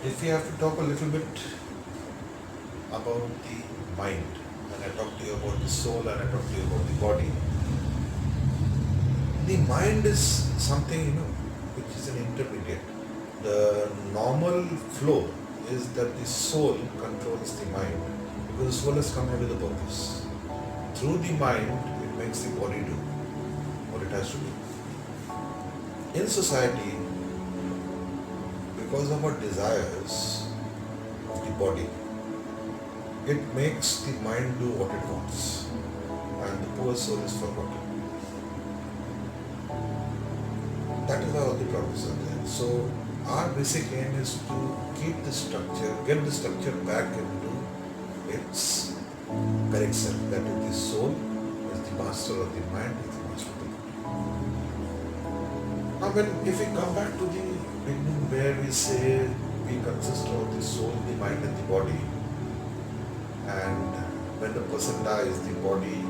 If we have to talk a little bit about the mind, and I talk to you about the soul and I talk to you about the body, the mind is something, which is an intermediate. The normal flow is that the soul controls the mind because the soul has come up with a purpose. Through the mind, it makes the body do what it has to do. In society, because of our desires of the body, it makes the mind do what it wants, and the poor soul is forgotten. That is why all the problems are there. So, our basic aim is to keep the structure, get the structure back into its correct self. That is, the soul is the master of the mind, is the master of the body. Now, if we come back to the beginning where we say we consist of the soul, the mind, and the body, and when the person dies, the body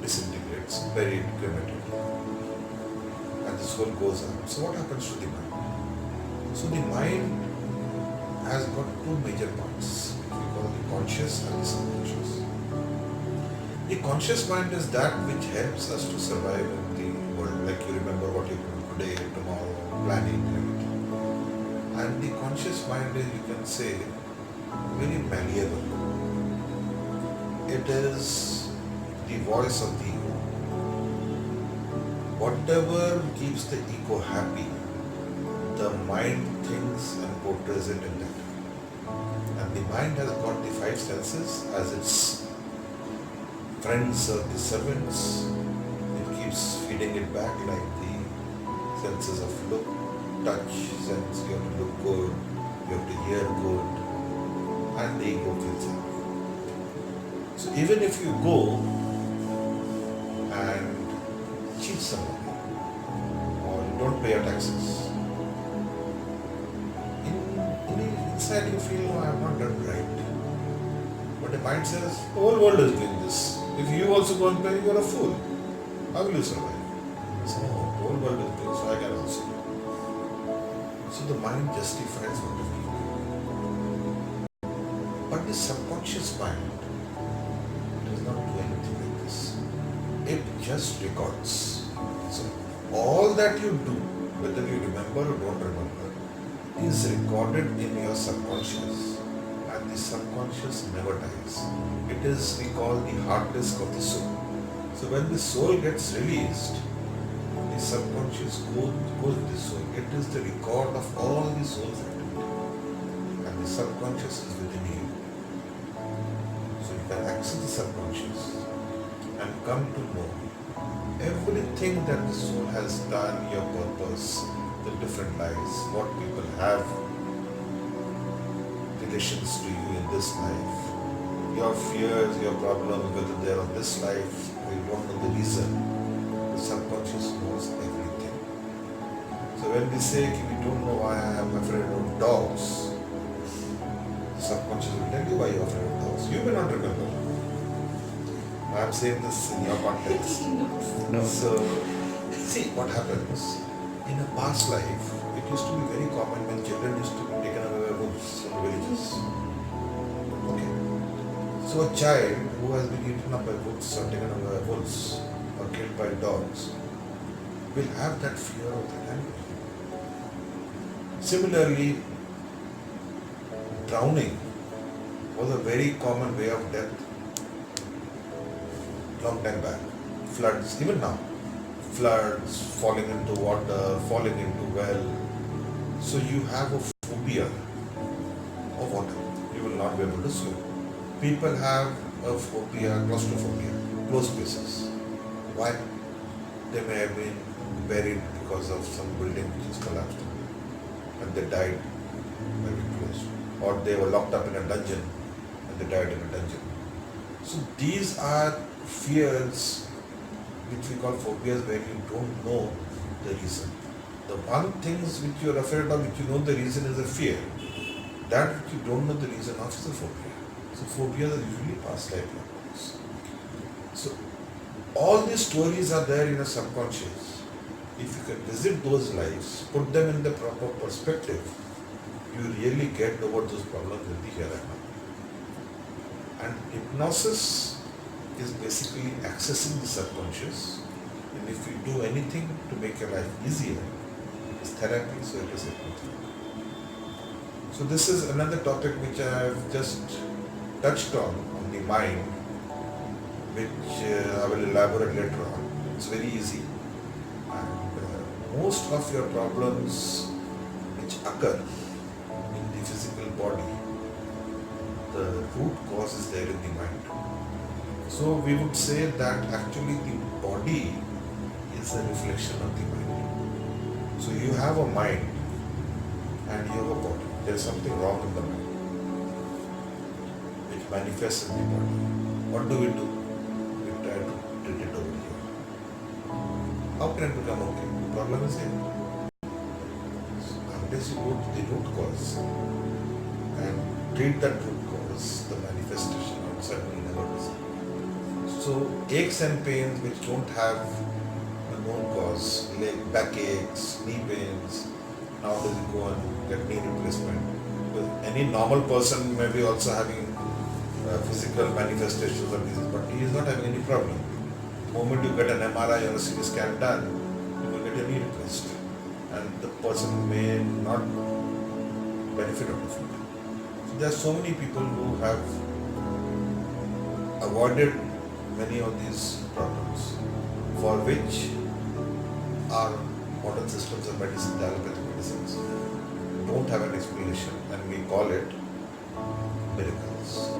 disintegrates, buried, cremated, and the soul goes up. So what happens to the mind? So the mind has got two major parts, which we call the conscious and the subconscious. The conscious mind is that which helps us to survive in the world, like you remember what you do today, tomorrow, planning, everything. And the conscious mind is, you can say, very malleable. It is the voice of the ego. Whatever keeps the ego happy, the mind thinks and portrays it in that. And the mind has got the five senses as its friends or the servants. It keeps feeding it back like the senses of look, touch, sense. You have to look good, you have to hear good, and the ego feels happy. So even if you go and cheat somebody or you don't pay your taxes, inside you feel, no, I have not done right. But the mind says, the whole world is doing this. If you also go and pay, you are a fool. How will you survive? So, no, the whole world is doing, so I can also. So the mind justifies whatever you do. But the subconscious mind does not do anything like this. It just records. So all that you do, whether you remember or don't remember, is recorded in your subconscious, and the subconscious never dies. It is, we call, the hard disk of the soul. So when the soul gets released, the subconscious goes with the soul. It is the record of all the soul's activity, and the subconscious is within you. So you can access the subconscious and come to know everything that the soul has done, your purpose, the different lives, what people have relations to you in this life, your fears, your problems, whether they are on this life or you don't know the reason. The subconscious knows everything. So when we say we don't know why I am afraid of dogs, the subconscious will tell you why you are afraid of dogs. You may not remember. I am saying this in your context. No. So see what happens. In a past life, it used to be very common when children used to be taken away by wolves in villages. Okay. So a child who has been eaten up by wolves or taken away by wolves or killed by dogs will have that fear of that animal. Similarly, drowning was a very common way of death long time back. Floods, even now. Floods, falling into water, falling into well. So you have a phobia of water. You will not be able to swim. People have a phobia, claustrophobia, closed places. Why? They may have been buried because of some building which is collapsed and they died by being closed. Or they were locked up in a dungeon and they died in a dungeon. So these are fears which we call phobias, where you don't know the reason. The one things which you are afraid of, which you know the reason, is a fear. That which you don't know the reason of is a phobia. So phobias are usually past life memories. So all these stories are there in a subconscious. If you can visit those lives, put them in the proper perspective, you really get over those problems in the here and now. And hypnosis is basically accessing the subconscious. And if you do anything to make your life easier, it's therapy, so it is hypnotherapy. So this is another topic which I have just touched on the mind, which I will elaborate later on. It's very easy. And most of your problems which occur in the physical body, the root cause is there in the mind. So we would say that actually the body is a reflection of the mind. So you have a mind and you have a body. There is something wrong in the mind which manifests in the body. What do? We try to treat it over here. How can it become okay? The problem is here. So unless you go to the root cause and treat that root cause, the manifestation outside will never result. So aches and pains which don't have a known cause, like backaches, knee pains, nowadays you go and get knee replacement. But any normal person may be also having physical manifestations of disease, but he is not having any problem. The moment you get an MRI or a CT scan done, you will get your knee replaced, and the person may not benefit out of it. So there are so many people who have avoided many of these problems, for which our modern systems of medicine, the allopathic medicines, don't have an explanation, and we call it miracles.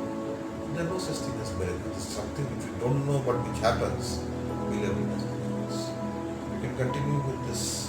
There are no such thing as miracles. It's something which we don't know but which happens, we live in as miracles. We can continue with this